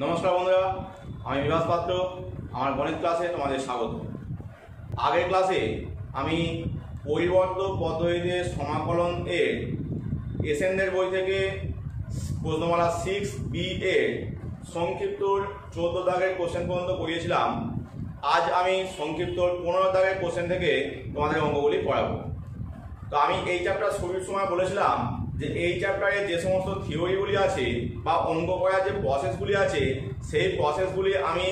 नमस्कार बंधुरा আমি বিভাস পাত্র আমার গণিত ক্লাসে তোমাদের স্বাগত। আগের ক্লাসে আমি পরিবর্ত পদ্ধতিতে সমাকলন এর এসএনদের বই থেকে প্রশ্নমালা 6B এর সংক্ষিপ্ত 14 দাগের কোশ্চেন পর্যন্ত করিয়েছিলাম। আজ আমি সংক্ষিপ্ত 15 দাগের কোশ্চেন থেকে তোমাদের অঙ্কগুলি পড়াবো। তো আমি এই চ্যাপ্টার শুরুর সময় বলেছিলাম যে এই চ্যাপ্টারে যে সমস্ত থিওরিগুলি আছে বা অঙ্ক করার যে প্রসেসগুলি আছে সেই প্রসেসগুলি আমি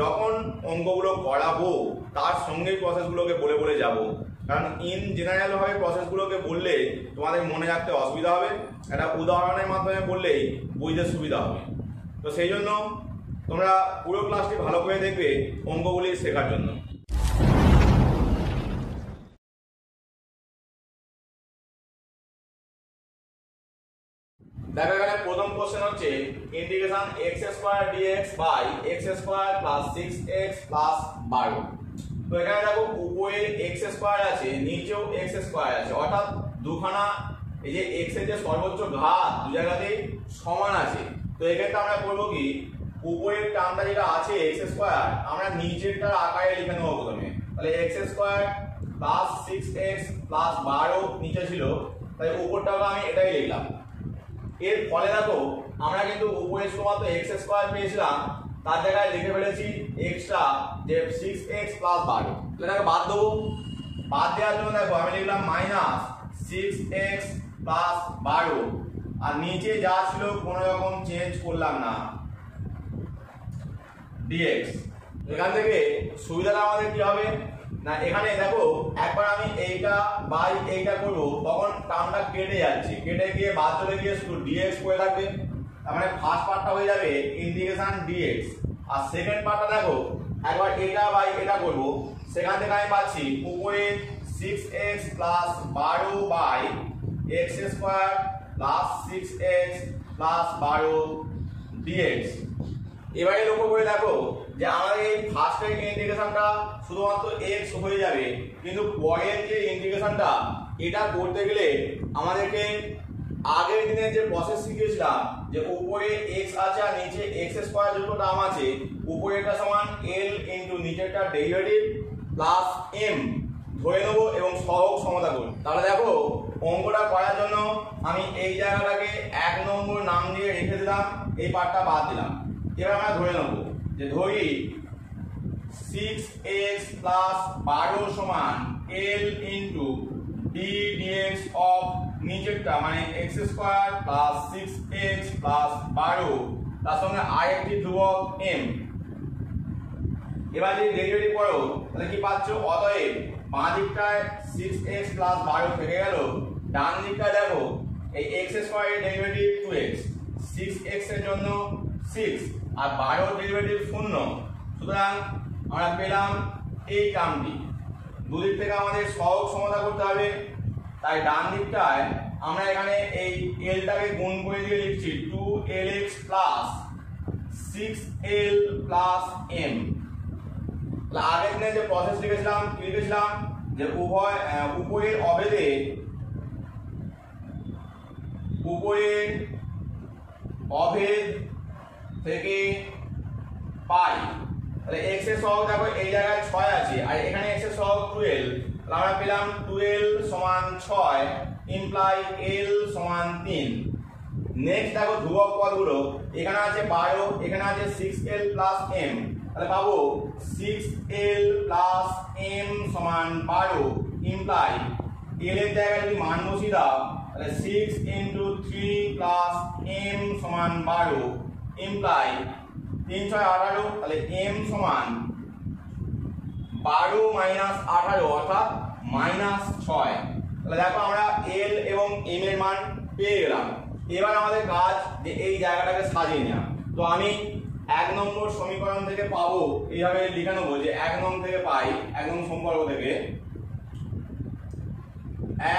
যখন অঙ্কগুলো করাবো তার সঙ্গে প্রসেসগুলোকে বলে বলে যাব, কারণ ইন জেনারেল ভাবে প্রসেসগুলোকে বললে তোমাদের মনে রাখতে অসুবিধা হবে, একটা উদাহরণের মাধ্যমে বললেই বুঝতে সুবিধা হবে। তো সেই জন্য তোমরা পুরো ক্লাসটি ভালো করে দেখবে অঙ্কগুলি শেখার জন্য। দেখো এখানে প্রথম কোশ্চেন হচ্ছে integration x square dx by x square plus 6x plus 12। তো এখানে দেখো উপরে x স্কয়ার আছে, নিচেও x স্কয়ার আছে, অর্থাৎ দুখানা এই যে x এর যে সর্বোচ্চ ঘাত দু জায়গাতেই সমান আছে। তো এক্ষেত্রে আমরা করব কি, উপরের টার্মটা যেটা আছে x স্কয়ার আমরা নিচেরটার আকারে লিখে নেব প্রথমে। তাহলে x square plus 6x plus 12 নিচে ছিল, তাই উপরটাকে আমি এটাই লিখলাম। এর ফলে দেখো আমরা কিন্তু উপরে শুধুমাত্র x স্কয়ার পেয়েছিলাম, তার জায়গায় লিখে ফেলেছি এক্সট্রা যে 6x প্লাস 12। এটাকে বাদ দেবো, বাদ দেওয়ার জন্য দেখো আমি লিখলাম মাইনাস 6x প্লাস 12, আর নিচে যা ছিল কোনো রকম চেঞ্জ করলাম না dx। এখান থেকে সুবিধাটা আমাদের কি হবে না, এখানে দেখো একবার আমি এইটা বাই এইটা করব তখন টার্মটা কেটে যাচ্ছে, কেটে গিয়ে বাদ চলে গিয়ে শুধু dx পড়ে থাকবে। তার মানে ফার্স্ট পার্টটা হয়ে যাবে ইন্টিগ্রেশন dx, আর সেকেন্ড পার্টটা দেখো একবার এটা বাই এটা করব, সেখান থেকে আমি পাচ্ছি উপরে 6x plus 12 by x square plus 6x plus 12 dx। এবারে লক্ষ্য করে দেখো যে আমাদের এই ফার্স্টের ইন্টিগ্রেশনটা শুধুমাত্র x হয়ে যাবে, কিন্তু পরের যে ইন্টিগ্রেশনটা এটা করতে গেলে আমাদেরকে আগের দিনের যে প্রসেস শিখিয়েছিলাম যে উপরে x আছে আর নিচে x স্কয়ার যত টার্ম আছে, উপরেরটা সমান l ইনটু নিচেরটা ডেরিভেটিভ প্লাস m ধরে নেবো এবং সহগ সমতা করব। তাহলে দেখো অঙ্কটা করার জন্য আমি এই জায়গাটাকে 1 নম্বর নাম দিয়ে রেখে দিলাম, এই পার্টটা বাদ দিলাম। এবার আমরা ধরে নেব যে ধরি 6x প্লাস 12 সমান l into d dx of নিচেরটা মানে x square plus 6x plus 12 তার সঙ্গে আরেকটি ধ্রুবক m। এবার যদি ডেরিভেটিভ করো তাহলে কি পাচ্ছ, অতএব বাঁ দিকটায় 6x প্লাস 12 থেকে গেল, ডান দিকটা দেখো এই x স্কয়ারের ডেরিভেটিভ 2x, 6x এর জন্য 6 আর 12 ডেরিভেটিভ 0, সুতরাং আমরা পেলাম এই টার্মটি। দুদিক থেকে আমাদের সহগ সমতা করতে হবে, তাই ডান দিকটায় আমরা এখানে এই l-টাকে গুণ করে দিয়ে লিখছি 2lx plus 6l plus m। আগের দিনে যে প্রসেস লিখেছিলাম কি লিখেছিলাম যে উভয় উপরের অভেদে উপরের অভেদ থেকে পাই, তাহলে x এর সহগ দেখো এই জায়গায় 6 আছে আর এখানে x এর সহগ 12, তাহলে আমরা পেলাম 12 সমান 6 ইমপ্লাই l সমান 3। নেক্সট দেখো ধ্রুবক পদগুলো, এখানে আছে 12, এখানে আছে 6l প্লাস m, তাহলে পাবো 6l প্লাস m সমান 12 ইমপ্লাই l এর জায়গায় যদি মান বসিয়ে দাও তাহলে 6 ইনটু 3 প্লাস m সমান 12 ইমপ্লাই 3 6 18, তাহলে m সমান 12 মাইনাস 18 অর্থাৎ মাইনাস 6। তাহলে দেখো আমরা l এবং m এর মান পেয়ে গেলাম। এবার আমাদের কাজ যে এই জায়গাটাকে সাজিয়ে নেওয়া। তো আমি 1 নম্বর সমীকরণ থেকে পাবো এইভাবে লিখে নেবো যে 1 নং থেকে পাই, 1 নং সম্পর্ক থেকে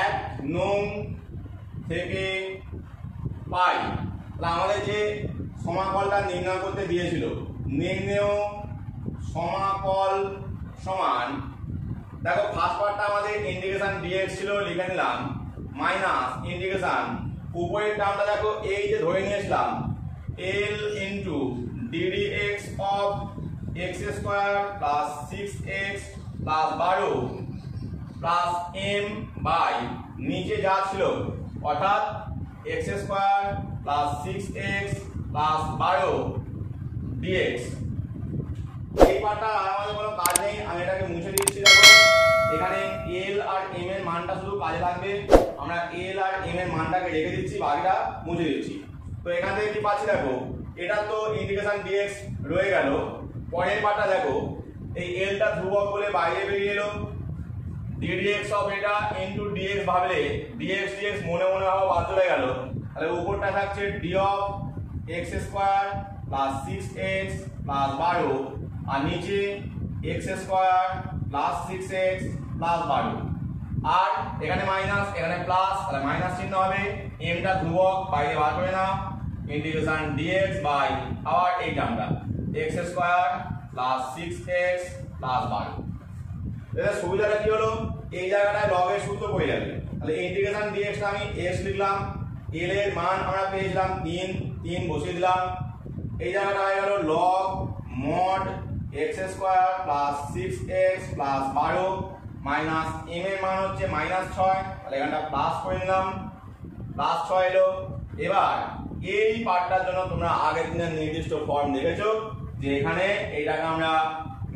1 নং থেকে পাই। তাহলে আমাদের যে সমাকলটা নির্ণয় করতে দিয়েছিল, নির্ণেয় সমাকল সমান দেখো ফার্স্ট পার্টটা আমাদের ইন্টিগ্রেশন dx ছিল, লিখে নিলাম মাইনাস ইন্টিগ্রেশন উপরের টার্মটা দেখো এই যে ধরে নিয়েছিলাম l into d x square plus 6x plus 12 plus m by নিচে যা ছিল অর্থাৎ x square plus 6x plus 12 dx। এই পার্টটা আমাদের কোনো কাজ নেই, আমি এটাকে মুছে দিচ্ছি। দেখো এখানে l আর m এর মানটা শুধু কাজে লাগবে, আমরা l আর m এর মানটাকে রেখে দিচ্ছি, বাকিটা মুছে দিচ্ছি। তো এখান থেকে কি পাচ্ছি দেখো, এটা তো ইন্টিগ্রেশন dx রয়ে গেল। পরের পার্টটা দেখো, এই l টা ধ্রুবক বলে বাইরে বেরিয়ে এলো, ddx অফ এটা ইনটু dx ভাবলে dx মনে মনে ভাবা বাদ চলে গেল, তাহলে উপরটা থাকছে d of x square plus 6x plus 12 আর নিচে x square plus 6x plus 12 আর এখানে মাইনাস এখানে প্লাস, তাহলে মাইনাস চিহ্ন হবে, m টা ধ্রুবক বাইরে বার করে না, ইন্টিগ্রেশন dx বাই আবার এই টার্মটা x square plus 6x plus 12। এর সুবিধাটা কি হলো, এই জায়গাটায় লগ এর সূত্র পড়ে যাবে, তাহলে ইন্টিগ্রেশন dx টা আমি x লিখলাম, l এর মান আমরা পেয়েছিলাম 3 বসিয়ে দিলাম, এই জায়গাটা হয়ে গেল log mod x square plus 6x plus 12 minus m এর মান হচ্ছে -6, তাহলে এখানটা প্লাস করে নিলাম, প্লাস 6 এলো। এবার এই পার্টটার জন্য তোমরা আগের দিনের নির্দিষ্ট ফর্ম দেখেছো যে এখানে এইটাকে আমরা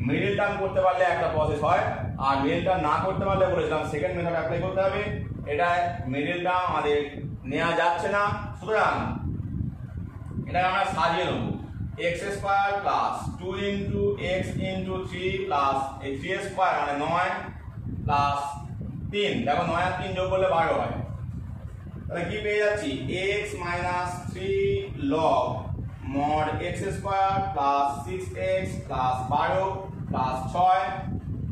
মিডল টার্ম করতে পারলে একটা প্রসেস হয়, আর মিডল টার্ম না করতে পারলে বলেছিলাম সেকেন্ড মেথড অ্যাপ্লাই করতে হবে। এটা মিডল টার্ম আমাদের নেওয়া যাচ্ছে না, সুতরাং এটাকে আমরা সাজিয়ে নেব, x square plus 2 into x into 3 plus এই 3 স্কয়ার মানে 9 প্লাস 3, দেখো 9 আর 3 যোগ করলে 12 হয়, তাহলে কি পেয়ে যাচ্ছি x minus 3 log mod x square plus 6x plus 12 plus 6।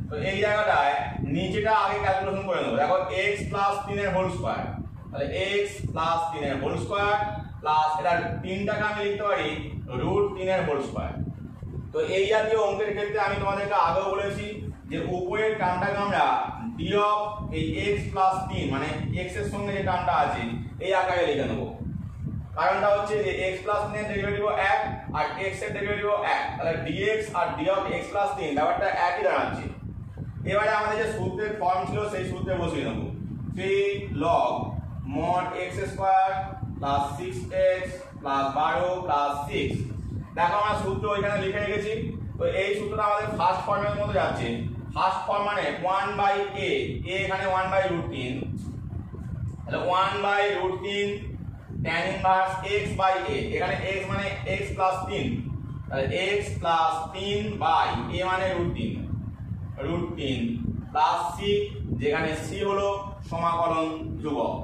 তো এই জায়গাটায় নিচেটা আগে ক্যালকুলেশন করে নেব, দেখো x প্লাস 3 এর হোল স্কয়ার, তাহলে x প্লাস 3 এর হোল স্কয়ার প্লাস এটা 3টাকে আমি লিখতে পারি √3 এর হোল স্কয়ার। তো এই জাতীয় অঙ্কের ক্ষেত্রে আমি তোমাদেরকে আগেও বলেছি যে উপরের টার্মটাকে আমরা d অফ এই x প্লাস 3 মানে x এর সঙ্গে যে টার্মটা আছে এই আকারে লিখে নেব। কারণটা হচ্ছে যে x প্লাস 3 এর ডেরিভেটিভ 1 আর x এর ডেরিভেটিভ 1, তাহলে dx আর d অফ x প্লাস 3 ব্যাপারটা একই দাঁড়াচ্ছে। এবারে আমাদের যে সূত্রের ফর্ম ছিল সেই সূত্রে বসিয়ে নেব, 3 log mod x square plus 6x plus 12 plus 6। দেখো আমরা সূত্র এখানে লিখে রেখেছি, তো এই সূত্রটা আমাদের ফার্স্ট ফর্মের মধ্যে যাচ্ছে। ফার্স্ট ফর্ম মানে 1/a, এখানে 1/√3, তাহলে 1/√3 tan inverse x by a, এখানে x মানে x প্লাস 3, তাহলে x প্লাস 3 বাই a মানে √3 প্লাস c, যেখানে c হলো সমাকলন ধ্রুবক।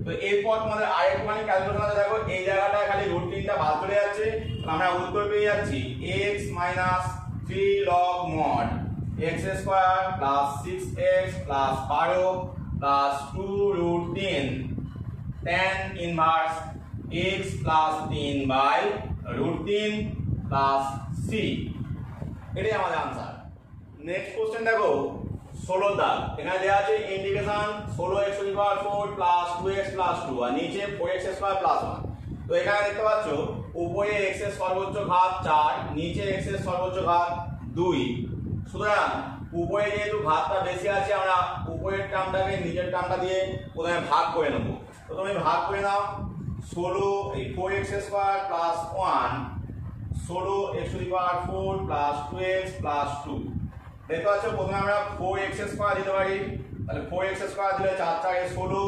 তো এরপর তোমাদের আরেকটুখানি ক্যালকুলেশন আছে, দেখো এই জায়গাটায় খালি √3টা বাদ চলে যাচ্ছে, আমরা উত্তর পেয়ে যাচ্ছি x minus 3 log mod x square plus 6x plus 12 plus 2√3 tan inverse x plus 3 by √3 plus c। এটাই আমাদের आंसर। নেক্সট কোশ্চেন দেখো 16 দাগ, এখানে দেওয়া আছে integration 16x⁴ plus 2x plus 2 আর নিচে 4x² প্লাস 1। তো এখানে দেখতে পাচ্ছ উপরে x এর সর্বোচ্চ ঘাত 4, নিচে x এর সর্বোচ্চ ঘাত 2, সুতরাং উপরে যেহেতু ঘাতটা বেশি আছে আমরা উপরের টার্মটাকে নিচের টার্মটা দিয়ে প্রথমে ভাগ করে নেব। তো তুমি ভাগ করে নাও, 16 এই 4x² plus 1 16x⁴ plus 2x plus 2। দেখতে পাচ্ছ প্রথমে আমরা 4x² দিতে পারি, তাহলে 4x² দিলে 4 4 16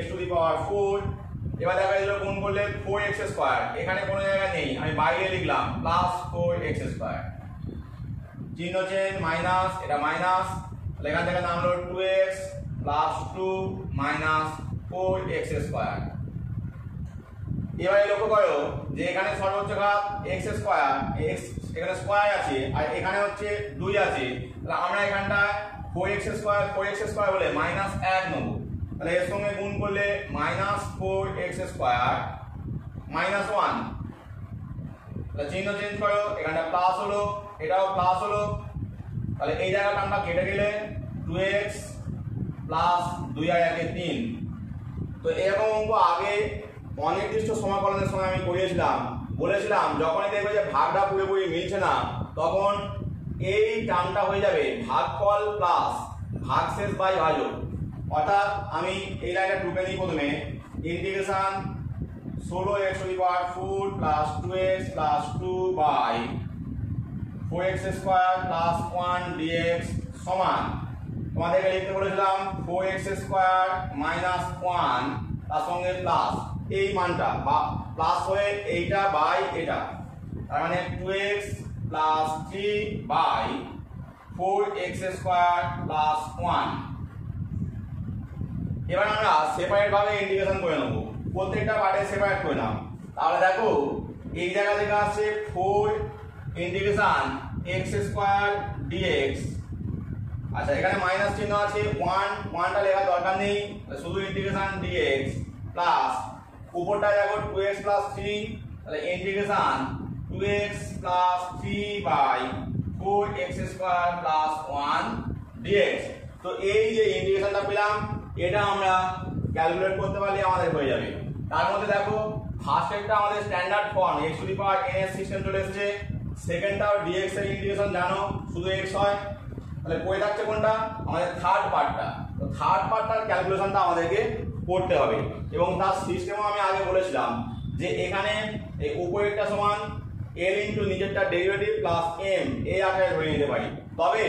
x⁴। এবার দেখা গেল গুণ করলে 4x², এখানে কোনো জায়গা নেই, আমি বাইরে লিখলাম প্লাস 4x², চিহ্ন চেঞ্জ মাইনাস, এটা মাইনাস, তাহলে এখান থেকে নামলো 2x প্লাস 2 মাইনাস 4x²। এবারে লক্ষ্য করো যে এখানে সর্বোচ্চ ঘাত x², x এখানে স্কয়ার আছে আর এখানে হচ্ছে 2 আছে, তাহলে আমরা এখানটা 4x² বলে -1 নেব, তাহলে এর সঙ্গে গুণ করলে -4x² -1, তাহলে চিহ্ন চেঞ্জ করো, এখানটা প্লাস হলো এটাও প্লাস হলো, তাহলে এই জায়গাটা আমরা কেটে গেলে 2x প্লাস 2 আর 1 3। তো এরকম অঙ্ক আগে অনির্দিষ্ট সমাকলনের সময় আমি করিয়েছিলাম, বলেছিলাম যখনই দেখবে যে ভাগটা পুরোপুরি মিলছে না তখন এই টার্মটা হয়ে যাবে ভাগফল প্লাস ভাগশেষ বাই ভাজক। অর্থাৎ আমি এই লাইনটা টুকে নিই প্রথমে, integration 16x to the power 4 plus 2x plus 2 by 4x square plus 1 dx সমান তোমাদেরকে লিখতে বলেছিলাম 4x স্কয়ার মাইনাস 1 তার সঙ্গে প্লাস এই মানটা বা প্লাস হয়ে এইটা বাই এটা, তার মানে 2x plus 3 by 4x square plus 1। এবার আমরা সেপারেট ভাবে ইন্টিগ্রেশন করে নেব, প্রত্যেকটা পার্টে সেপারেট করে নাও। তাহলে দেখো এই জায়গা থেকে আসছে 4 ইন্টিগ্রেশন x স্কয়ার dx, আচ্ছা এখানে মাইনাস চিহ্ন আছে 1টা লেখার দরকার নেই, শুধু ইন্টিগ্রেশন dx প্লাস উপরটা দেখো 2x প্লাস 3, তাহলে integration 2x plus 3 by 4x square plus 1 dx। তো এই যে ইন্টিগ্রেশনটা পেলাম এটা আমরা ক্যালকুলেট করতে পারলে আমাদের হয়ে যাবে। তার মধ্যে দেখো ফার্স্টেরটা আমাদের standard form x two the power n এর সিস্টেম চলে এসেছে, সেকেন্ডটাও dx এর ইন্টিগ্রেশন জানো শুধু x হয়, তাহলে পড়ে থাকছে কোনটা আমাদের থার্ড পার্টটা। তো থার্ড পার্টটার ক্যালকুলেশনটা আমাদেরকে করতে হবে এবং তার সিস্টেমও আমি আগে বলেছিলাম যে এখানে এই উপরেরটা সমান l ইনটু নিচেরটা ডেরিভেটিভ প্লাস m এই আকারে ধরে নিতে পারি। তবে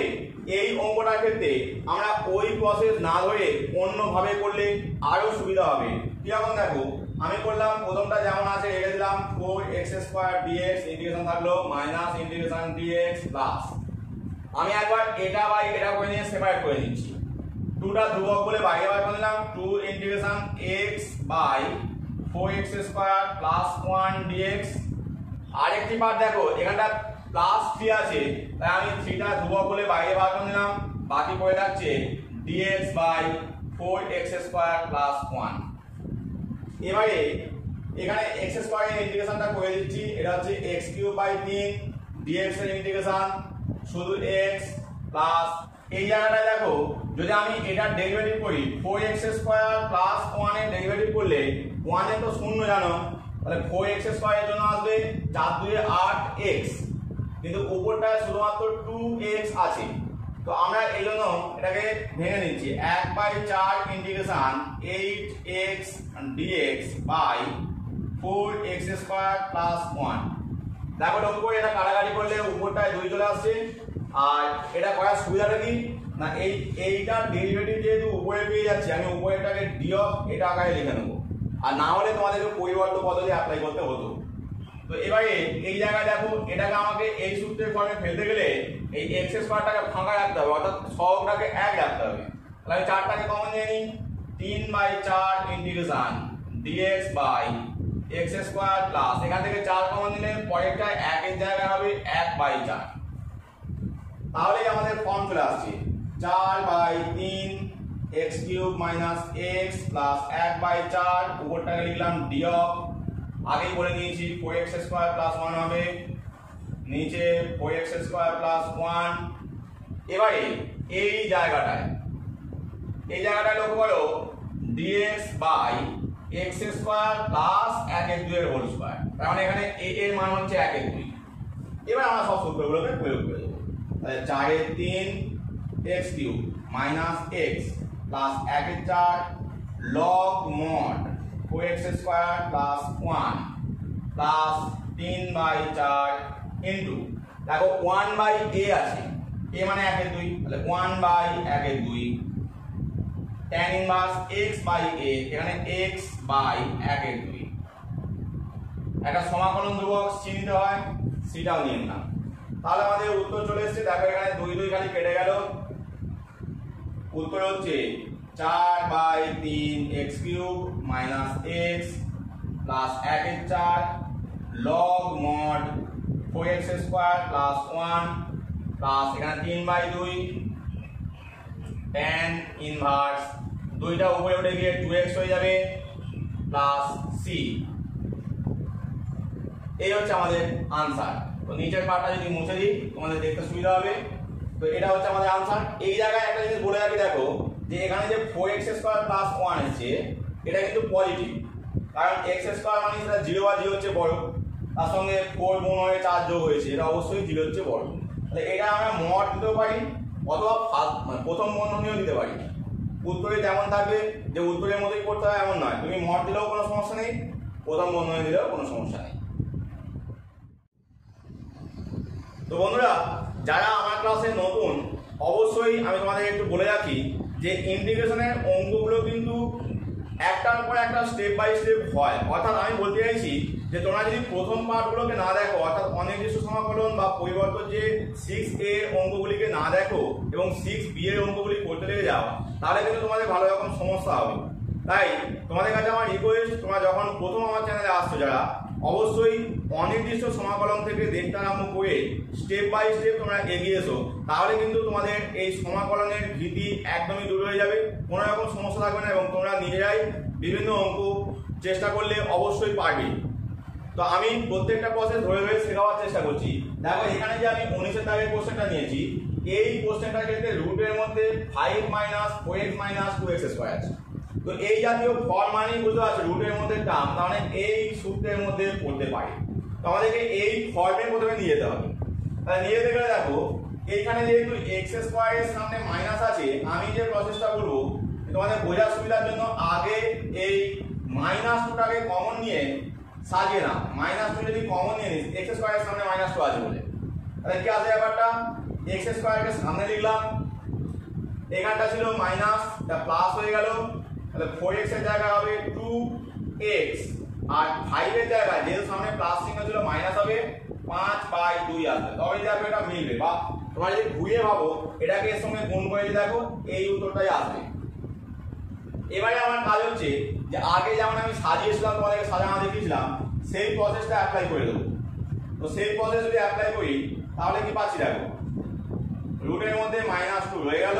এই অঙ্কটার ক্ষেত্রে আমরা ওই প্রসেস না ধরে অন্যভাবে করলে আরো সুবিধা হবে। কিরকম দেখো আমি করলাম প্রথমটা যেমন আছে রেখে দিলাম 4x স্কয়ার dx ইন্টিগ্রেশন থাকলো মাইনাস ইন্টিগ্রেশন dx প্লাস আমি একবার এটা বাই এটা করে নিয়ে সেপারেট করে নিচ্ছি, 2টা ধ্রুবক বলে বাইরে বার করে নিলাম 2 integration x by 4x square plus 1 dx। আরেকটি পার্ট দেখো এখানটা প্লাস 3 আছে তাই আমি 3টা ধ্রুবক বলে বাইরে বার করে নিলাম, বাকি পড়ে থাকছে dx by 4x square plus 1। এবারে এখানে x স্কয়ার এর ইন্টিগ্রেশনটা করে দিচ্ছি, এটা হচ্ছে x কিউব বাই 3 dx এর ইন্টিগ্রেশন শুধু x প্লাস এই জায়গাটায় দেখো যদি আমি এটার ডেরিভেটিভ করি 4x স্কয়ার প্লাস 1 এর ডেরিভেটিভ করলে 1 এ তো শূন্য জানো, তাহলে 4x স্কয়ার এর জন্য আসবে 4 2 8x, কিন্তু উপরটায় শুধুমাত্র 2x আছে। তো আমরা এই জন্য এটাকে ভেঙে নিচ্ছি 1/4 integration 8x dx by 4x square plus 1। দেখো লক্ষ্য করে এটা কাটাকাটি করলে উপরটায় 2 চলে আসছে, আর এটা করার সুবিধাটা কি না এইটার ডেরিভেটিভ যেহেতু উপরে পেয়ে যাচ্ছি আমি উপরেটাকে ডি অফ এটা আকারে লিখে নেবো, আর না হলে তোমাদেরকে পরিবর্তন পদ্ধতি অ্যাপ্লাই করতে হতো। তো এবারে এই জায়গায় দেখো এটাকে আমাকে এই সূত্রের ফর্মে ফেলতে গেলে এই x স্কয়ারটাকে ফাঁকা রাখতে হবে, অর্থাৎ সহগটাকে 1 রাখতে হবে। তাহলে আমি 4টাকে কমন নিয়ে নিই 3/4 integration dx by x square plus এখান থেকে 4 কমন নিলে পরেরটা 1 এর জায়গায় হবে 1/4। তাহলেই আমাদের ফর্ম চলে আসছে 4/3 x cube minus x plus 1/4, উপরটাকে লিখলাম d অফ আগেই বলে নিয়েছি 4x স্কয়ার প্লাস 1 হবে, নিচে 4x স্কয়ার প্লাস 1। এবারে এই জায়গাটায় লক্ষ্য করো dx by x square plus 1/2 এর হোল স্কয়ার, তার মানে এখানে a এর মান হচ্ছে 1/2। এবার আমরা সব সূত্রগুলোকে প্রয়োগ করে দেব, তাহলে 4/3 x cube minus x plus 1/4 log mod 4x square plus 1 plus 3/4 into দেখো 1/a আছে, a মানে 1/2, তাহলে 1/1/2 tan inverse x by a, এখানে x বাই 1/2। একটা সমাকলন ধ্রুবক c নিতে হয়, সেটাও নিয়ে নিলাম। তাহলে আমাদের উত্তর চলে এসেছে, দেখো এখানে 2 খালি কেটে গেল, উত্তর হচ্ছে 4/3 x cube minus x plus 1/4 log mod 4x square plus 1 plus এখানে 3/2 tan ইনভার্স 2টা উপরে উঠে গিয়ে 2x হয়ে যাবে প্লাস c। এই হচ্ছে আমাদের আনসার। তো নিচের পার্টটা যদি মুছে দিই তোমাদের দেখতে সুবিধা হবে। তো এটা হচ্ছে আমাদের আনসার। এই জায়গায় একটা জিনিস বলে রাখি, দেখো যে এখানে যে 4x স্কয়ার প্লাস 1 এসেছে এটা কিন্তু পজিটিভ, কারণ x স্কয়ার মানে সেটা 0 বা 0 হচ্ছে বড়, তার সঙ্গে 4 গুণ হয়ে 4 যোগ হয়েছে, এটা অবশ্যই 0 হচ্ছে বর্গমূল। তাহলে এটা আমরা মড দিতেও পারি অথবা প্রথম বন্ধনীও দিতে পারি। উত্তরে যেমন থাকবে যে উত্তরের মধ্যেই করতে হয় এমন নয়, তুমি মড দিলেও কোনো সমস্যা নেই, প্রথম বন্ধনী দিলেও কোনো সমস্যা নেই। তো বন্ধুরা, যারা আমার ক্লাসে নতুন, অবশ্যই আমি তোমাদের একটু বলে রাখি যে ইন্টিগ্রেশনের অঙ্কগুলো কিন্তু একটার পর একটা স্টেপ বাই স্টেপ হয়। অর্থাৎ আমি বলতে চাইছি যে তোমরা যদি প্রথম পার্টগুলোকে না দেখো, অর্থাৎ অনির্দিষ্ট সমাকলন বা পরিবর্তন যে 6a এর অঙ্কগুলিকে না দেখো এবং 6b এর অঙ্কগুলি করতে লেগে যাও, তাহলে কিন্তু তোমাদের ভালো রকম সমস্যা হবে। তাই তোমাদের কাছে আমার রিকোয়েস্ট, তোমরা যখন প্রথম আমার চ্যানেলে আসছো যারা, অবশ্যই অনির্দিষ্ট সমাকলন থেকে দেখতে আরম্ভ করে স্টেপ বাই স্টেপ তোমরা এগিয়ে এসো, তাহলে কিন্তু তোমাদের এই সমাকলনের ভীতি একদমই দূর হয়ে যাবে, কোনো রকম সমস্যা থাকবে না এবং তোমরা নিজেরাই বিভিন্ন অঙ্ক চেষ্টা করলে অবশ্যই পারবে। তো আমি প্রত্যেকটা প্রসেস ধরে ধরে শেখাবার চেষ্টা করছি। দেখো এখানে যে আমি 19 দাগের কোশ্চেনটা নিয়েছি, এই কোশ্চেনটার ক্ষেত্রে রুটের মধ্যে 5 - 4x - 2x স্কয়ার আছে। তো এই জাতীয় ফল মানেই বুঝতে পারছো রুটের মধ্যে টার্ম, তার মানে এই সূত্রের মধ্যে পড়তে পারি। তো আমাদেরকে এই ফর্মে প্রথমে নিয়ে যেতে হবে। তাহলে নিয়ে যেতে গেলে দেখো এইখানে যেহেতু x স্কয়ারের সামনে মাইনাস আছে, আমি যে প্রসেসটা করবো তোমাদের বোঝার সুবিধার জন্য আগে এই -2টাকে কমন নিয়ে সাজিয়ে নাও। -2 যদি কমন নিয়ে নিস, x স্কয়ারের সামনে -2 আছে বলে, তাহলে কি আছে ব্যাপারটা, x স্কয়ারকে সামনে লিখলাম, এখানটা ছিল মাইনাস, তা প্লাস হয়ে গেল, তাহলে 4x এর জায়গায় হবে 2x, আর 5 এর জায়গায় যেহেতু সামনে প্লাস চিহ্ন ছিল মাইনাস হবে 5/2 আসবে। তবে দেখো এটা মিলবে, বা তোমরা যদি ঘুরিয়ে ভাবো এটাকে এর সঙ্গে গুণ করে দেখো এই উত্তরটাই আসবে। এবারে আমার কাজ হচ্ছে যে আগে যেমন আমি সাজিয়েছিলাম, তোমাদেরকে সাজানো দেখিয়েছিলাম, সেই প্রসেসটা অ্যাপ্লাই করে দেবো। তো সেই প্রসেস যদি অ্যাপ্লাই করি তাহলে কি পাচ্ছি দেখো, রুটের মধ্যে -2 রয়ে গেল।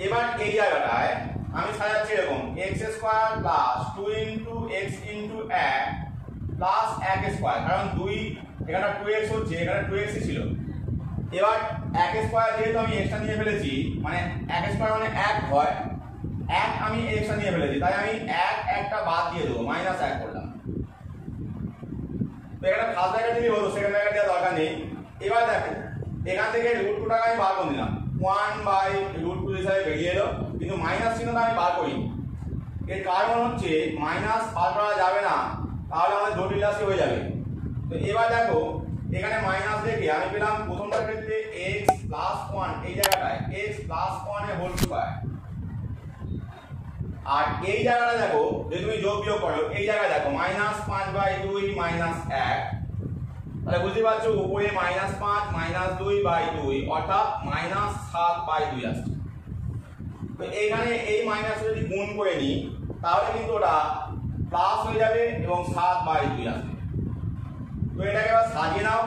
এবার এই জায়গাটায় আমি সাজাচ্ছি এরকম x square plus 2 * x * 1 plus 1 square, কারণ 2 এখানে 2x হচ্ছে, এখানে 2x ছিল। এবার 1 স্কয়ার যেহেতু আমি এক্সট্রা নিয়ে ফেলেছি, মানে 1 স্কয়ার মানে 1 হয়, 1 আমি এক্সট্রা নিয়ে ফেলেছি, তাই আমি 1টা বাদ দিয়ে দেবো, -1 করলাম। তো এখানে ফার্স্ট ব্র্যাকেট দিলেই হলো, সেকেন্ড ব্র্যাকেট দেওয়ার দরকার নেই। এবার দেখো এখান থেকে √2টাকে আমি বার করে দিলাম, 1/√2 হিসাবে বেরিয়ে এলো, কিন্তু মাইনাস চিহ্নটা আমি বার করি। এর কারণ হচ্ছে মাইনাস বার করা যাবে না, তাহলে আমাদের জটিল রাশি হয়ে যাবে। তো এবার দেখো এখানে মাইনাস দেখে আমি পেলাম প্রথমটার ক্ষেত্রে x + 1, এই জায়গাটায় x + 1 এর হোল স্কয়ার, আর এই জায়গাটা দেখো যদি তুমি যোগ বিয়োগ করো, এই জায়গায় দেখো -5/2 - 1, তাহলে বুঝতে পারছো উপরে -5 - 2/2 অর্থাৎ -7/2 আসছে। তো এইখানে এই মাইনাস যদি গুণ করে নিই তাহলে কিন্তু ওটা প্লাস হয়ে যাবে এবং 7/2 আসবে। তো এটাকে এবার সাজিয়ে নাও,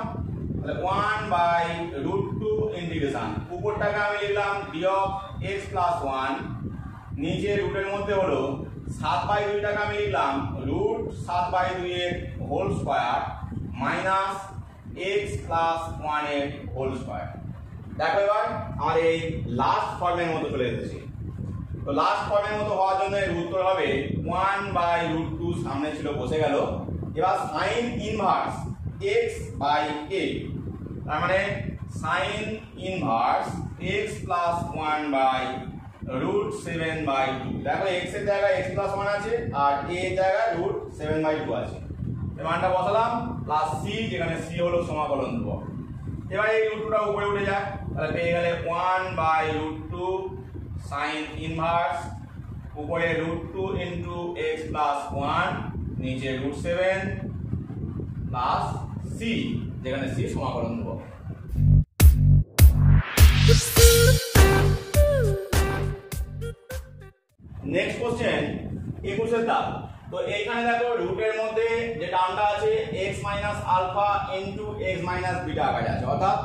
তাহলে 1/√2 ইন্টিগ্রেশন, উপরটাকে আমি লিখলাম বিয়োগ x + 1, নিচে রুটের মধ্যে হলো 7/2টাকে আমি লিখলাম √7/2 এর হোল স্কয়ার মাইনাস x + 1 এর হোল স্কয়ার। দেখো এবার আমার এই লাস্ট ফর্মের মতো চলে এসেছে। তো লাস্ট ফর্মের মতো হওয়ার জন্য এর উত্তর হবে 1/√2, সামনে ছিল বসে গেল। এবার সাইন ইনভার্স x/a, তার মানে সাইন ইনভার্স x + 1/√7/2। দেখো x এর জায়গায় x + 1 আছে আর a এর জায়গায় √7/2 আছে। এর মানটা বসালাম, প্লাস c, যেখানে c হলো সমাকলন ধ্রুবক। এবার এই √2টা উপরে উঠে যায়, তাহলে পেয়ে গেলে 1/√2 সাইন ইনভার্স, উপরে √2 * x + 1, নিচে √7 প্লাস c, যেখানে c সমাকলন ধ্রুবক। নেক্সট কোশ্চেন 21 এর দাগ। তো এইখানে দেখো রুটের মধ্যে যে টার্মটা আছে x - α * x - β আকারে আছে, অর্থাৎ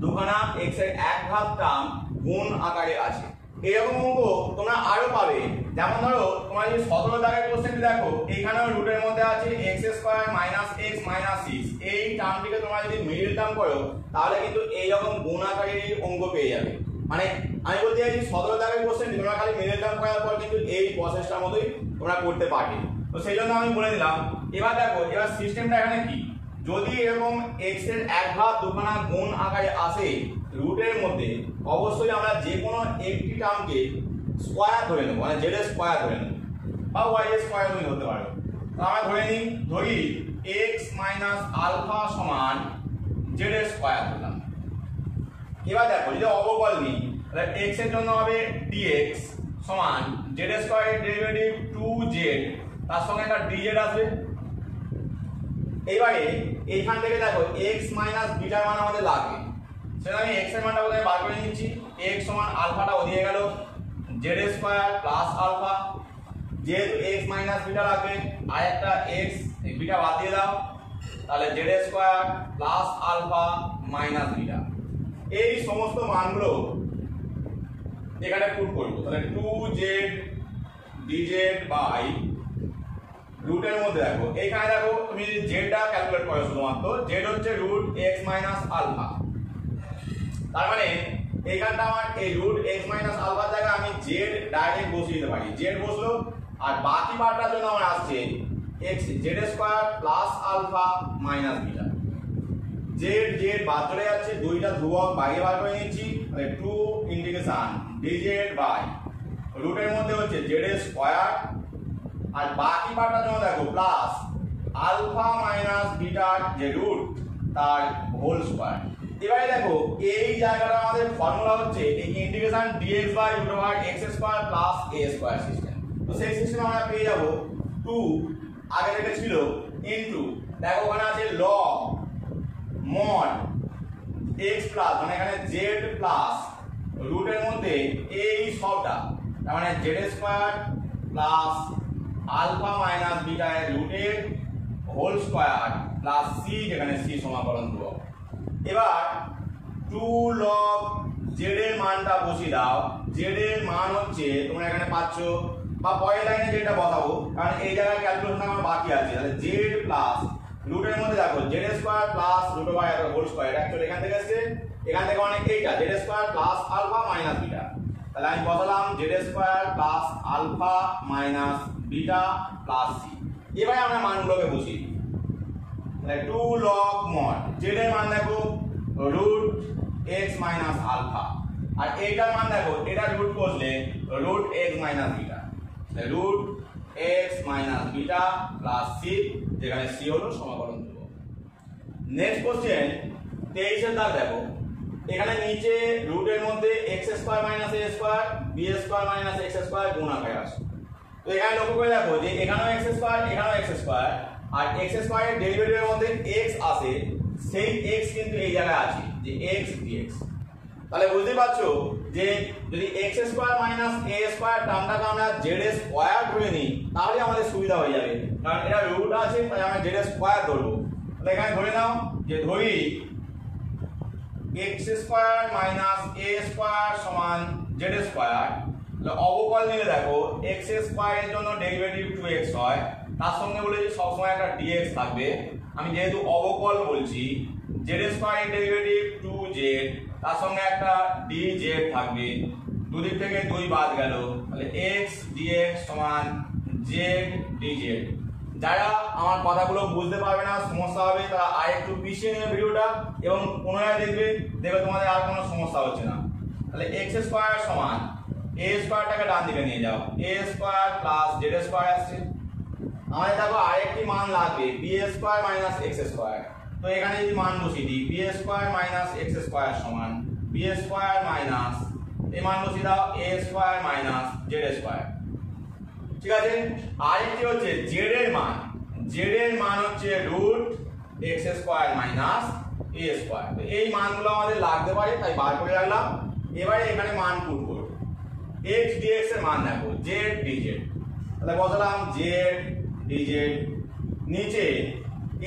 দুখানা x এর এক ঘাত টার্ম গুণ আকারে আছে। এরকম অঙ্ক তোমরা আরো পাবে, যেমন ধরো তোমরা যদি 17 দাগের কোশ্চেনটি দেখো, এইখানেও রুটের মধ্যে আছে x² - x - 6, এই টার্মটিকে তোমরা যদি মিডল টার্ম করো তাহলে কিন্তু এই রকম গুণ আকারের অঙ্ক পেয়ে যাবে। মানে আমি বলতে চাইছি 17 দাগের কোশ্চেনটি তোমরা খালি মিডল টার্ম করার পর কিন্তু এই প্রসেসটার মতোই তোমরা করতে পারবে। তো সেই জন্য আমি বলে দিলাম। এবার দেখো এবার সিস্টেমটা এখানে কি, যদি এরকম x এর এক ভাগ দুখানা গুণ আকারে আসে রুটের মধ্যে, অবশ্যই আমরা যে কোনো একটি টার্মকে স্কয়ার ধরে নেব, মানে z এর স্কয়ার ধরে নেব বা y এর স্কয়ার তুমি ধরতে পারো। তো আমরা ধরি x মাইনাস আলফা সমান z এর স্কয়ার ধরলাম। এবার দেখো যদি অবকল নিই তাহলে x এর জন্য হবে dx সমান z এর স্কয়ারের ডেরিভেটিভ 2z, তার সঙ্গে একটা dz আসবে। এইবারে এইখান থেকে দেখো x মাইনাস বিটার মান আমাদের লাগবে, সেটা আমি x এর মানটা কোথায় বার করে নিচ্ছি। x সমান আলফাটা ওদিকে গেল, z স্কয়ার প্লাস আলফা, যেহেতু x মাইনাস বিটা লাগবে আর একটা x বিটা বাদ দিয়ে দাও, তাহলে z square plus alpha minus beta. এই সমস্ত মানগুলো এখানে পুট করবো। তাহলে 2z dz বাই রুটের মধ্যে দেখো এইখানে দেখো তুমি যদি জেডটা ক্যালকুলেট করো, শুধুমাত্র জেড হচ্ছে রুট এক্স মাইনাস আলফা, তার মানে এইখানটা আমার এই রুট এক্স মাইনাস আলফার জায়গায় আমি জেড ডাইরেক্ট বসিয়ে দিতে পারি, জেড বসলো। আর বাকি পার্টটার জন্য আমার আসছে x z square plus alpha minus beta. Z z বাদ চলে যাচ্ছে, দুইটা ধ্রুবক বাইরে বার করে নিচ্ছি, তাহলে 2 ইন্টিগ্রেশন ডিজেড বাই রুটের মধ্যে হচ্ছে জেড স্কয়ার, আর বাকি পার্টটার জন্য দেখো প্লাস আলফা মাইনাস বিটার যে রুট তার হোল স্কয়ার। এবারে দেখো এই জায়গাটা আমাদের ফর্মুলা হচ্ছে এই integration dx by root over x square plus a square system. তো সেই সিস্টেম আমরা পেয়ে যাব 2 আগে থেকে ছিল ইনটু দেখো ওখানে আছে log mod x প্লাস, মানে এখানে z প্লাস রুটের মধ্যে এই সবটা, তার মানে z square plus alpha minus beta এর রুটের হোল স্কয়ার প্লাস c, যেখানে c সমাকলন ধ্রুবক। এবার 2 log z এর মানটা বসিয়ে দাও, z এর মান হচ্ছে তোমরা এখানে পাচ্ছ, বা পরের লাইনে যেটা বসাবো কারণ এই জায়গায় ক্যালকুলেশন আমার বাকি আছে। তাহলে z প্লাস রুটের মধ্যে দেখো z square plus root over এর হোল স্কয়ার, অ্যাকচুয়ালি এখান থেকে আসছে, এখান থেকে অনেক এইটা z square plus alpha minus beta. তাহলে আমি বসালাম z square plus alpha minus beta plus c। এবারে আমরা মানগুলোকে বসিয়ে দিই। তাহলে 2 log mod z এর মান দেখো রুট x মাইনাস আলফা, আর এইটার মান দেখো এটা রুট বসলে রুট x মাইনাস বিটা, তাহলে root x minus beta plus c, যেখানে c হলো সমাকলন ধ্রুবক। নেক্সট কোশ্চেন 23 এর দাগ দেখো, এখানে নিচে রুটের মধ্যে x square minus a square b square minus x square গুণ আকারে আসে। তো এখানে লক্ষ্য করে দেখো যে এখানেও x স্কয়ার এখানেও x স্কয়ার, আর x স্কয়ারের ডেরিভেটিভের মধ্যে x আসে, সেই x কিন্তু এই জায়গায় আছে যে x dx। তাহলে বুঝতে পারছো যে যদি x square minus a square টার্মটাকে আমরা z স্কয়ার ধরে নিই তাহলে আমাদের সুবিধা হয়ে যাবে, কারণ এটা রুট আছে তাই আমরা z স্কয়ার ধরবো। তাহলে এখানে ধরে নাও যে ধরি x square minus a square সমান z স্কয়ার। অবকল নিলে দেখো x স্কয়ার এর জন্য ডেরিভেটিভ 2x হয়, তার সঙ্গে বলেছি সবসময় একটা dx থাকবে। আমি যেহেতু অবকল বলছি z স্কয়ার এর ডেরিভেটিভ 2z, তার সঙ্গে একটা dz থাকবে, দুদিক থেকে 2 বাদ গেল, তাহলে x dx সমান z dz। যারা আমার কথাগুলো বুঝতে পারবে না, সমস্যা হবে, তারা আরেকটু পিছিয়ে নেবে ভিডিওটা এবং পুনরায় দেখবে, দেখবে তোমাদের আর কোনো সমস্যা হচ্ছে না। তাহলে x স্কয়ার সমান a স্কয়ারটাকে ডান দিকে নিয়ে যাও, a square plus z square আসছে। আমাদের দেখো আরেকটি মান লাগবে b square minus x square. তো এখানে যদি মান বসিয়ে দিই b square minus x square সমান b স্কয়ার মাইনাস এই মান বসিয়ে দাও a square minus z square. ঠিক আছে, আরেকটি হচ্ছে z এর মান, z এর মান হচ্ছে root x square minus a square. তো এই মানগুলো আমাদের লাগতে পারে তাই বার করে রাখলাম। এবারে এখানে মান পুট করব, x dx এর মান দেখো z dz, তাহলে বসালাম z dz। নিচে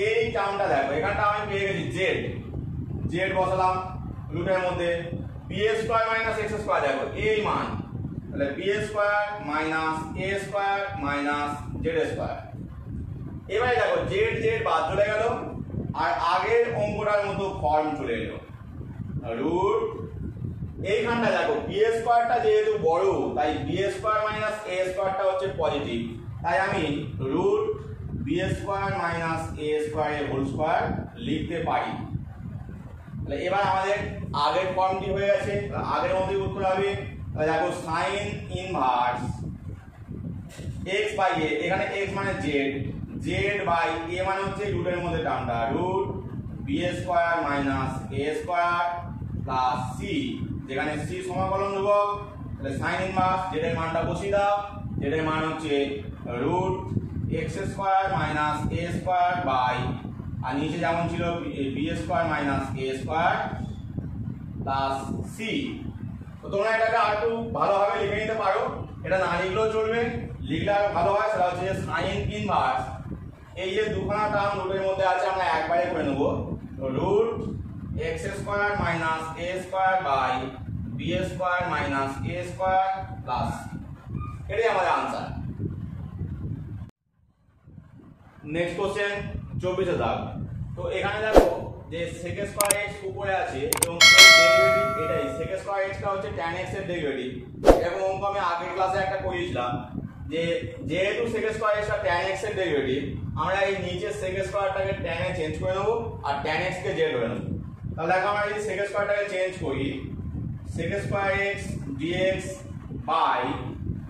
এই টার্মটা দেখো, এখানটা আমি পেয়ে গেছি z বসালাম রুটের মধ্যে, b square minus x square দেখো এই মান, তাহলে b square minus a square minus z square. এবারে দেখো z বাদ চলে গেল আর আগের অঙ্কটার মতো ফর্ম চলে এলো, রুট এইখানটা দেখো b স্কয়ারটা যেহেতু বড় তাই b স্কয়ার মাইনাস a স্কয়ারটা হচ্ছে পজিটিভ, তাই আমি root b B square minus এ স্কোয়ার এর হোল স্কোয়ার লিখতে পারি। তাহলে এবার আমাদের আগের ফর্মটি হয়ে গেছে, আগের মতোই উত্তর হবে। তাহলে দেখো সাইন ইনভার্স এক্স বাই এ, এখানে এক্স মানে জেড, জেড বাই এ মানে হচ্ছে রুটের মধ্যে টার্মটা রুট বি স্কোয়ার মাইনাস এ স্কোয়ার প্লাস সি, যেখানে সি সমাকলন ধ্রুবক। তাহলে সাইন ইনভার্স জেড এর মানটা বসিয়ে দাও, জেড এর মান হচ্ছে root x square minus A square by, আর নিচে যেমন ছিল বি স্কোয়ার মাইনাস এ স্কোয়ার প্লাস সি। তো তোমরা এটাকে আর একটু ভালোভাবে লিখে নিতে পারো, এটা না লিখলেও চলবে, লিখলে আর ভালো হয়। সেটা হচ্ছে সাইন ইনভার্স, এই যে দুখানা টার্ম রুটের মধ্যে আছে আমরা একবারে করে নেব, root x square minus A square by b square minus A square plus, এটাই আমাদের আনসার। নেক্সট কোশ্চেন 24 দাগ। তো এখানে দেখো যে sec স্কয়ার x উপরে আছে এবং এর ডেরিভেটিভ এটাই, sec স্কয়ার x টা হচ্ছে tan x এর ডেরিভেটিভ। এরকম অঙ্ক আমি আগের ক্লাসে একটা করিয়েছিলাম যে যেহেতু sec স্কয়ার x টা tan x এর ডেরিভেটিভ, আমরা এই নিচে sec স্কয়ারটাকে tan এ চেঞ্জ করে নেব আর tan x কে z ধরে নেব। তাহলে দেখো আমরা যদি sec স্কয়ারটাকে চেঞ্জ করি, sec square x dx by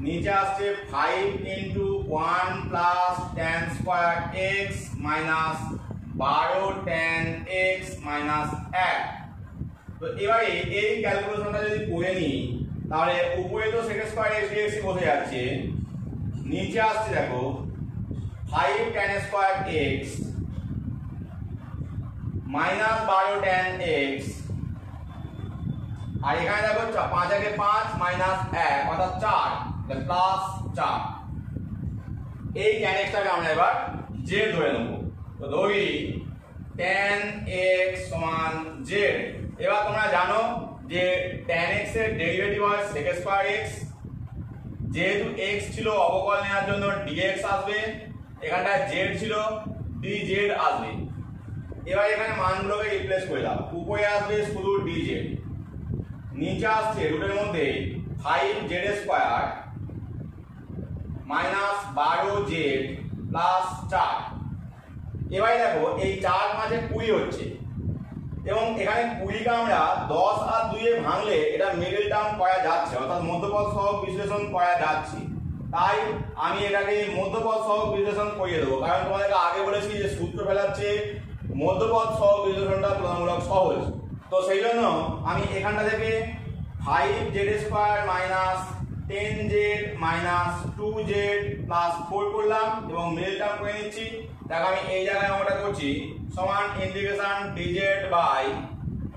নিচে আসছে 5 into 1 plus tan স্কয়ার x minus 12 tan x minus 1। তো এবারে এই ক্যালকুলেশনটা যদি করে নিই, তাহলে উপরে তো sec স্কয়ার x dx বসে যাচ্ছে, নিচে আসছে দেখো 5 tan স্কয়ার x minus 12 tan x, আর এখানে দেখো 5 আগে 5 minus 1 অর্থাৎ 4 প্লাস 4। এই tan x টাকে আমরা এবার z ধরে নেব। তো ধরি tan x সমান z। এবার তোমরা জানো যে tan x এর ডেরিভেটিভ হয় sec স্কয়ার x, যেহেতু x ছিল অবকল নেওয়ার জন্য dx আসবে, এখানটায় z ছিল dz আসবে। এবার এখানে মানগুলোকে রিপ্লেস করে দাও, উপরে আসবে শুধু dz, নিচে আসছে রুটের মধ্যে 5z square minus 12z plus 4। এবারে দেখো এই 4 5 20 হচ্ছে এবং এখানে 20 কে আমরা 10 আর 2 এ ভাঙলে এটা মিডল টার্ম করা যাচ্ছে, অর্থাৎ মধ্যপদ সহগ বিশ্লেষণ করা যাচ্ছে। তাই আমি এটাকে মধ্যপদ সহগ বিশ্লেষণ করিয়ে দেবো, কারণ তোমাদেরকে আগে বলেছি যে সূত্র ফেলাচ্ছে মধ্যপদ সহগ বিশ্লেষণটা তুলনামূলক সহজ। তো সেই জন্য আমি এখানটা থেকে 5z square minus 10z minus 2z plus 4 করলাম এবং মিডল টার্ম করে নিচ্ছি। দেখো আমি এই জায়গায় আমরা করছি সমান ইন্টিগ্রেশন dz বাই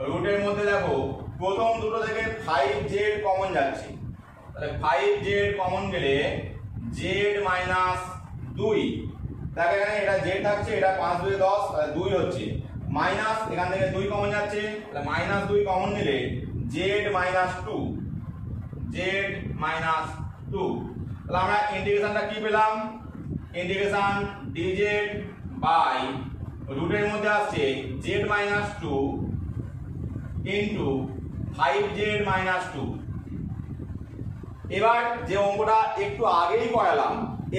রুটের মধ্যে দেখো প্রথম দুটো থেকে 5z কমন যাচ্ছে, তাহলে 5z কমন গেলে z মাইনাস 2, দেখো এখানে এটা z থাকছে, এটা 5 2 10 তাহলে 2 হচ্ছে, মাইনাস এখান থেকে 2 কমন যাচ্ছে, তাহলে মাইনাস 2 কমন নিলে z মাইনাস 2, z মাইনাস 2। তাহলে আমরা ইন্টিগ্রেশনটা কি পেলাম, ইন্টিগ্রেশন dz বাই রুটের মধ্যে আসছে z minus 2 into 5z minus 2। এবার যে অঙ্কটা একটু আগেই করালাম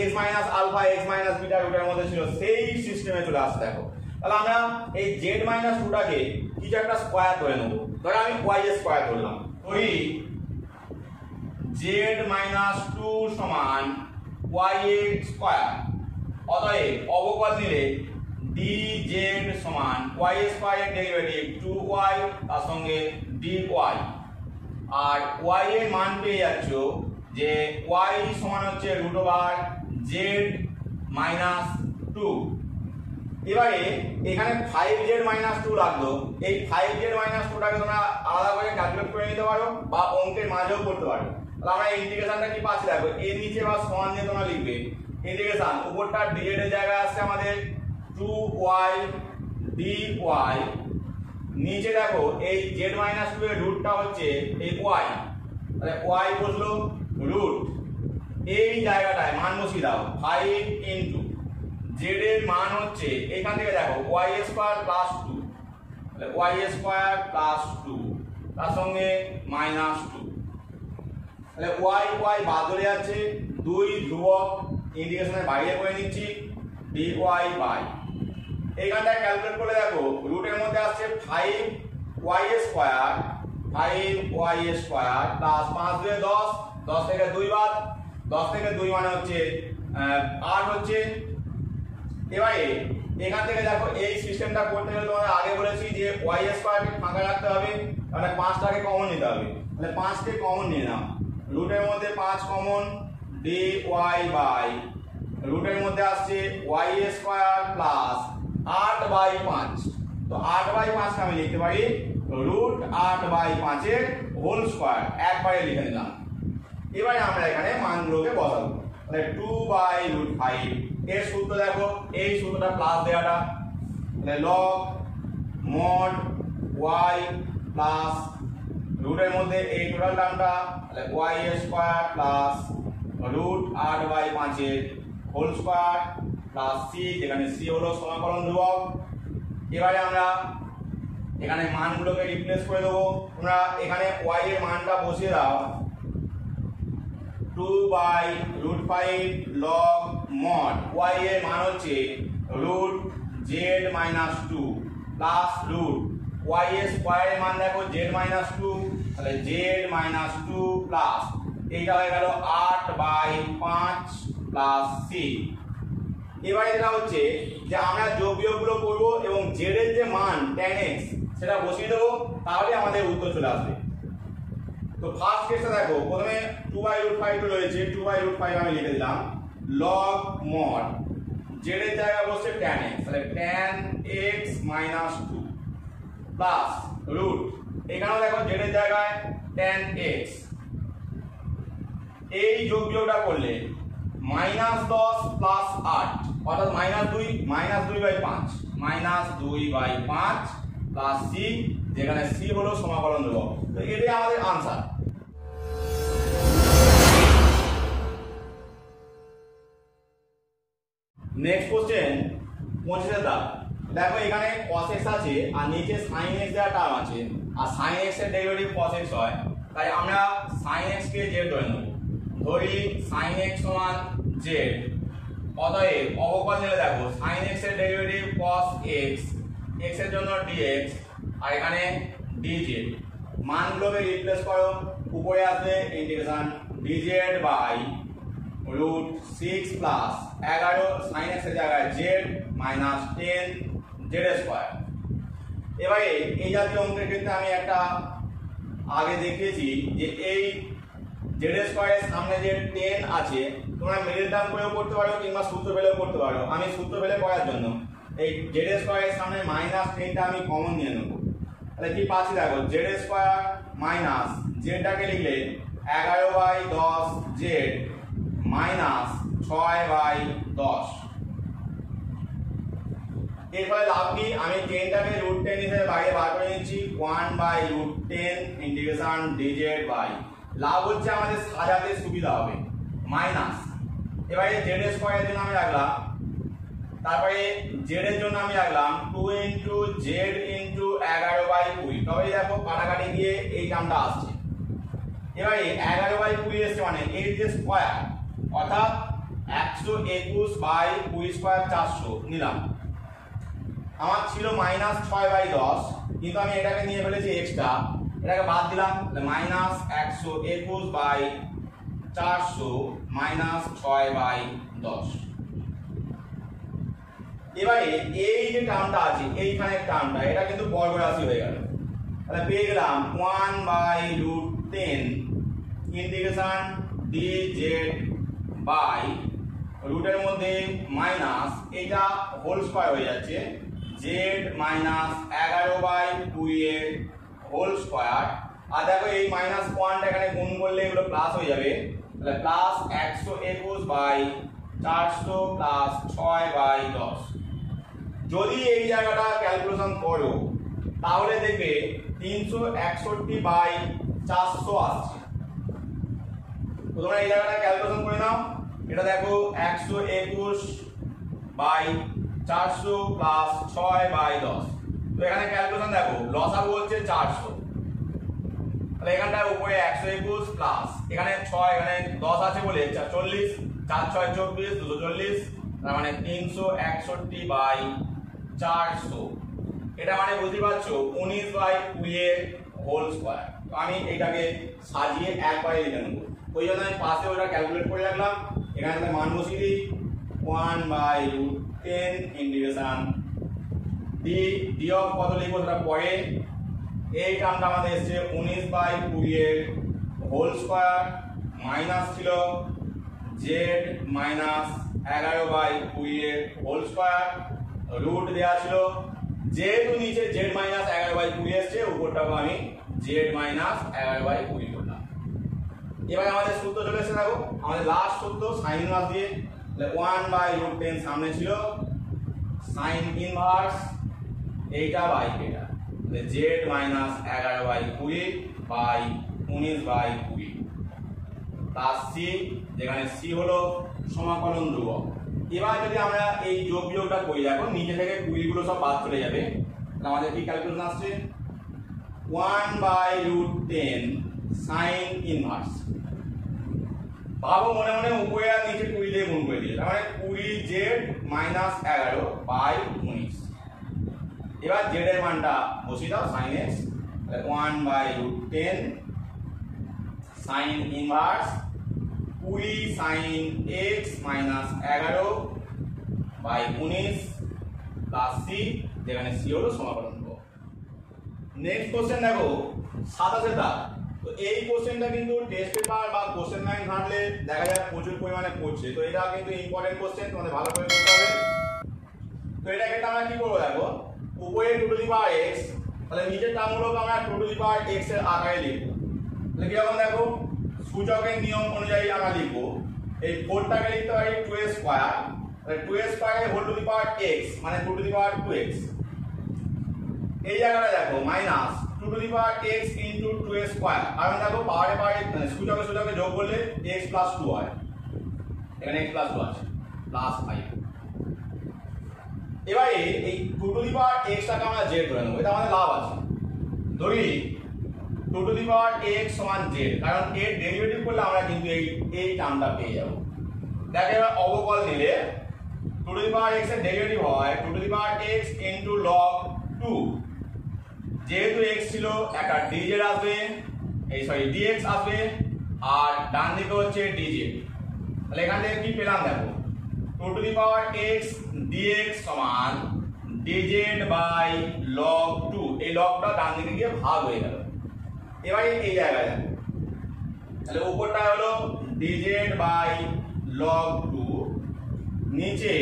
x minus alpha x minus beta রুটের মধ্যে ছিল, সেই সিস্টেমে চলে আসছে। দেখো তাহলে আমরা এই z মাইনাস 2টাকে কিছু একটা স্কয়ার ধরে নেব, ধরে আমি y স্কয়ার ধরলাম, ওই z মাইনাস 2 সমান y স্কয়ার, অতএব অবকল নিলে dz সমান y স্কয়ারের ডেরিভেটিভ 2y তার সঙ্গে dy, আর y এর মান পেয়ে যাচ্ছ যে y সমান হচ্ছে রুট ওভার z মাইনাস 2। এবারে এখানে 5z মাইনাস 2 লাগলো, এই 5z মাইনাস 2টাকে তোমরা আলাদা করে ক্যালকুলেট করে নিতে পারো বা অঙ্কের মাঝেও করতে পারো। তাহলে আমরা ইন্টিগ্রেশনটা কি পাচ্ছি দেখো, এর নিচে বা সমান দিয়ে তোমরা লিখবে ইন্টিগ্রেশন, উপরটা dz এর জায়গায় আসছে আমাদের 2y dy, নিচে দেখো এই z মাইনাস 2 এর রুটটা হচ্ছে এই y, তাহলে y বসলো রুট, এই জায়গাটায় মান বসিয়ে দাও 5 ইনটু z এর মান হচ্ছে এখান থেকে দেখো y স্কয়ার প্লাস 2, তাহলে y স্কয়ার প্লাস 2 তার সঙ্গে মাইনাস 2, তাহলে y বাদ চলে যাচ্ছে, 2 ধ্রুবক ইন্টিগ্রেশনের বাইরে করে নিচ্ছি, dy বাই এইখানটা ক্যালকুলেট করে দেখো রুটের মধ্যে আসছে 5y square 5y square plus 5 2 10 10 থেকে 2 বাদ 10 থেকে 2 মানে হচ্ছে 8 হচ্ছে। এবারে এখান থেকে দেখো এই সিস্টেমটা করতে গেলে তোমাদের আগে বলেছি যে y স্কয়ারকে ফাঁকা রাখতে হবে, তাহলে 5টাকে কমন নিতে হবে, তাহলে 5 কে কমন নিয়ে নাও, রুটের মধ্যে 5 কমন dy বাই রুটের মধ্যে আসছে y স্কয়ার প্লাস 8/5, তো 8/5 আমি লিখতে পারি রুট 8/5 এর হোল স্কয়ার, একবারে লিখে নিলাম। এবারে আমরা এখানে মানগুলোকে বসাবো, তাহলে 2/5 এর সূত্র দেখো এই সূত্রটা প্লাস দেওয়াটা, তাহলে log mod y প্লাস রুটের মধ্যে এই টোটাল টার্মটা, তাহলে y স্কয়ার প্লাস রুট 8/5 এর হোল স্কয়ার প্লাস c, যেখানে c হলো সমাকলন ধ্রুবক। এবারে আমরা এখানে মানগুলোকে রিপ্লেস করে দেবো, তোমরা এখানে y এর মানটা বসিয়ে দাও 2/5 log mod y এর মান হচ্ছে root z minus 2 plus root y এর স্কয়ারের মান দেখো z মাইনাস 2, তাহলে z মাইনাস 2 প্লাস এইটা হয়ে গেল 8/5 প্লাস c। এবারে যেটা হচ্ছে যে আমরা যোগ বিয়োগগুলো করবো এবং z এর যে মান tan x সেটা বসিয়ে দেবো, তাহলে আমাদের উত্তর চলে আসবে। তো ফার্স্ট কেসটা দেখো, প্রথমে 2/5 রয়েছে, 2/5 আমি লিখে দিলাম log mod z এর জায়গায় বসছে tan x, তাহলে tan x minus 2 plus root এখানেও দেখো z এর জায়গায় tan x, এই যোগ বিয়োগটা করলে -10 প্লাস 8 অর্থাৎ -2/5 প্লাস c, যেখানে c হলো সমাকলন ধ্রুবক। তো এটাই আমাদের आंसर। নেক্সট কোশ্চেন 25 এর দাগ, দেখো এখানে cos x আছে আর নিচে sin x দেওয়া টার্ম আছে, আর sin x এর ডেরিভেটিভ cos x হয়, তাই আমরা sin x কে z ধরে নেব, ধরি sin x সমান z, অতএব অবকলন নিলে দেখো sin x এর ডেরিভেটিভ cos x, x এর জন্য dx আর এখানে dz, মানগুলোকে রিপ্লেস করো, উপরে আসবে integration dz by root 6 plus 11 sin x এর জায়গায় z মাইনাস 10 z স্কয়ার। এবারে এই জাতীয় অঙ্কের ক্ষেত্রে আমি একটা আগে দেখিয়েছি যে এই z স্কয়ারের সামনে যে 10 আছে তোমরা মিডল টার্ম করেও করতে পারো কিংবা সূত্র ফেলেও করতে পারো। আমি সূত্র ফেলে করার জন্য এই z স্কয়ারের সামনে -10টা আমি কমন নিয়ে নেব, তাহলে কি পাচ্ছি দেখো z স্কয়ার মাইনাস z টাকে লিখলে 11/10 z মাইনাস 6/10। এর ফলে লাভ কি, আমি 10টাকে √10 হিসেবে বাইরে বার করে নিচ্ছি, 1/√10 ইন্টিগ্রেশন dz বাই, লাভ হচ্ছে আমাদের সাজাতে সুবিধা হবে মাইনাস। এবারে z স্কয়ারের জন্য আমি রাখলাম, তারপরে z এর জন্য আমি রাখলাম 2 × z × 11/20, তবে দেখো কাটাকাটি গিয়ে এই টার্মটা আসছে। এবারে 11/20 এসছে মানে এর যে স্কয়ার অর্থাৎ 121/20 স্কয়ার 400 নিলাম, আমার ছিল -6/10, কিন্তু আমি এটাকে নিয়ে ফেলেছি এক্সট্রা, এটাকে বাদ দিলাম, -121/400 -6/10। এবারে এই যে টার্মটা আছে এইখানে টার্মটা, এটা কিন্তু বর্গরাশি হয়ে গেল, তাহলে পেয়ে গেলাম 1/√10 ইন্টিগ্রেশন dz বাই রুটের মধ্যে মাইনাস এটা হোল স্কয়ার হয়ে যাচ্ছে z মাইনাস 11/2 এর হোল স্কয়ার, আর দেখো এই মাইনাস পয়েন্ট এখানে গুণ করলে এগুলো প্লাস হয়ে যাবে, তাহলে প্লাস 121/400 প্লাস 6/10। যদি এই জায়গাটা ক্যালকুলেশন করো তাহলে দেখবে 361/400 আসছে। তো তোমরা এই জায়গাটা ক্যালকুলেশন করে নাও, এটা দেখো 121/400 প্লাস 6/10, তো এখানে ক্যালকুলেশন দেখো লসাগু হচ্ছে 400, তাহলে এখানটায় উপরে 121 প্লাস এখানে 6 এখানে 10 আছে বলে 40, 4 6 24 240 তার মানে 361/400, এটা মানে বুঝতে পারছো 19/20 এর হোল স্কয়ার। তো আমি এটাকে সাজিয়ে একবারে লিখে নেব, ওই জন্য আমি পাশে ওটা ক্যালকুলেট করে রাখলাম। এখানে তাহলে মান বসিয়ে দিই 1/10 ইন্টিগ্রেশন ডি অফ কত লিখবো সেটা পরে। এই টার্মটা আমাদের এসছে 19/20 এর হোল স্কয়ার, মাইনাস ছিল জেড মাইনাস 11/20 এর হোল স্কয়ার, রুট দেওয়া ছিল, যেহেতু নিচে জেড মাইনাস 11/20 এসছে উপরটাকে আমি জেড মাইনাস 11/20 করলাম। এবার আমাদের সূত্র চলে এসেছে, দেখো আমাদের লাস্ট সূত্র সাইন ইনভার্স দিয়ে 1/√10 সামনে ছিল, সাইন ইনভার্স এইটা বাই এটা, z minus 11/20 by 19/20 plus c, যেখানে সি হলো সমাকলন ধ্রুবক। এবার যদি আমরা এই যোগ বিয়োগটা করি, দেখো নিচে থেকে 20 গুলো সব বাদ চলে যাবে, আমাদের কি ক্যালকুলেশন আসছে 1/√10 সাইন ইনভার্স। ভাবো মনে মনে উপরে আর নিচে 20 দিয়ে গুণ করে দিয়ে, তার মানে 20 জেড মাইনাস 11/19। এবার জেড এর মানটা বসিয়ে দাও sine x, 1/√10 sine inverse 20 sine x minus 11/19 plus c, যেখানে সি হলো সমাকলন ধ্রুবক। নেক্সট কোশ্চেন দেখো 27 দাগ। তো এই কোশ্চেনটা কিন্তু টেস্ট পেপার বা কোশ্চেন ব্যাংক ঘাঁটলে দেখা যায় প্রচুর পরিমাণে পড়ছে, তো এটা কিন্তু ইম্পর্টেন্ট কোশ্চেন, তোমাদের ভালো করে করতে হবে। তো এটা ক্ষেত্রে আমরা কি করবো, দেখো উপরে 2x, তাহলে নিচের টার্মগুলোকে আমরা 2x এর আকারে লিখবো। তাহলে কিরকম দেখো, সূচকের নিয়ম অনুযায়ী আমরা লিখবো এই 4টাকে লিখতে পারি 2a স্কয়ার, তাহলে 2a square whole to the power x মানে 2x। এই জায়গাটা দেখো minus 2x into 2a square, কারণ দেখো পাওয়ারে পাওয়ারে মানে সূচকে যোগ করলে x প্লাস 2 হয়, এখানে x প্লাস 2 আছে প্লাস 5। এবারে এই 2x টাকে আমরা z ধরে নেবো, এটা আমাদের লাভ আছে। ধরি 2x সমান z, কারণ এর ডেরিভেটিভ করলে আমরা কিন্তু এই টার্মটা পেয়ে যাব। দেখো এবার অবকল নিলে 2x এর ডেরিভেটিভ হয় 2x ইনটু log 2, যেহেতু x ছিল একটা dz আসবে, এই সরি dx আসবে, আর ডান দিকে হচ্ছে dz। তাহলে এখান থেকে কি পেলাম দেখো 2x dx সমান dz বাই log 2, এই লগটা ডান দিকে গিয়ে ভাগ হয়ে গেল। এবারে এই জায়গায় দেখো, তাহলে উপরটা হলো dz বাই log 2, নিচে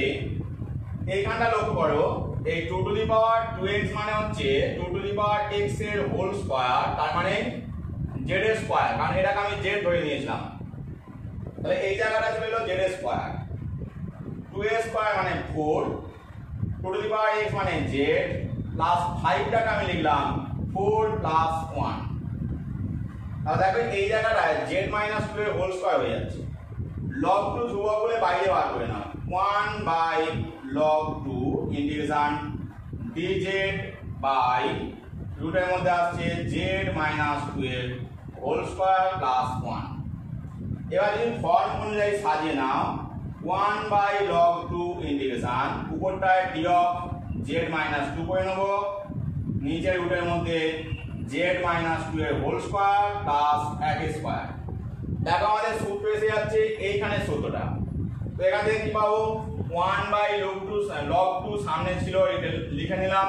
এইখানটা লক্ষ্য করো এই 2x মানে হচ্ছে 2x এর হোল স্কয়ার, তার মানে z এর স্কয়ার, কারণ এটাকে আমি z ধরে নিয়েছিলাম। তাহলে এই জায়গাটা ছিল z এর স্কয়ার, 2a স্কয়ার মানে 4, 2x মানে z প্লাস 5টাকে আমি লিখলাম 4 প্লাস 1। তাহলে দেখো এই জায়গাটায় z মাইনাস 2 এর হোল স্কয়ার হয়ে যাচ্ছে, log 2 ধ্রুবক বলে বাইরে বার করে নাও, 1/log 2 ইন্টিগ্রেশন dz বাই রুটের মধ্যে আসছে z মাইনাস 2 এর হোল স্কয়ার প্লাস 1। এবার যদি ফর্ম অনুযায়ী সাজিয়ে নাও 1/log 2 ইন্টিগ্রেশন, উপরটায় d অফ z মাইনাস 2 করে নেব, নিচের রুটের মধ্যে z মাইনাস 2 এর হোল স্কয়ার প্লাস 1 স্কয়ার। দেখো আমাদের সূত্র এসে যাচ্ছে এইখানে সূত্রটা, তো এখান থেকে কি পাবো 1/log 2 সামনে ছিল এটা লিখে নিলাম,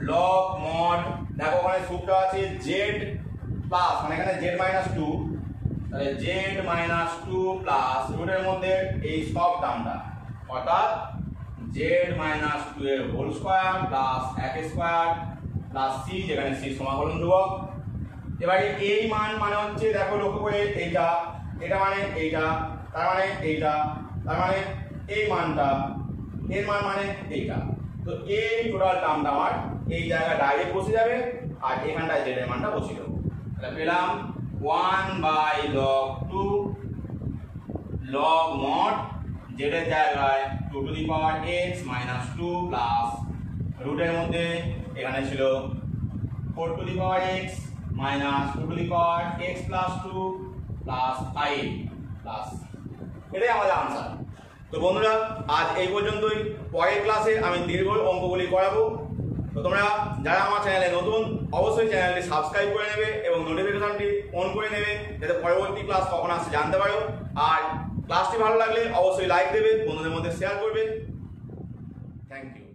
log mod, দেখো ওখানে সূত্র আছে z প্লাস মানে এখানে z মাইনাস 2, তাহলে z মাইনাস 2 প্লাস রুটের মধ্যে এই সব টার্মটা অর্থাৎ z মাইনাস 2 এর whole square plus 1 square plus c, যেখানে c সমাকলন ধ্রুবক। এবারে এই মান মানে হচ্ছে দেখো লক্ষ্য করে এইটা, এটা মানে এইটা, তার মানে এইটা, তার মানে এই মানটা, এর মান মানে এইটা। তো এই টোটাল টার্মটা আমার এই জায়গায় ডাইরেক্ট বসে যাবে, আর এখানটায় z এর মানটা বসিয়ে দেবো। তাহলে পেলাম 1/log 2 log mod z এর জায়গায় 2x minus 2 প্লাস রুটের মধ্যে এখানে ছিল 4x minus 2x plus 2 plus 5 plus, এটাই আমাদের আনসার। তো বন্ধুরা আজ এই পর্যন্তই। পরের ক্লাসে আমি দীর্ঘ অঙ্কগুলি করাবো। তো তোমরা যারা আমার চ্যানেলে নতুন অবশ্যই চ্যানেলটি সাবস্ক্রাইব করে নেবে এবং নোটিফিকেশনটি অন করে নেবে যাতে পরবর্তী ক্লাস কখন আসছে জানতে পারো। আর ক্লাসটি ভালো লাগলে অবশ্যই লাইক দেবে, বন্ধুদের মধ্যে শেয়ার করবে। Thank you.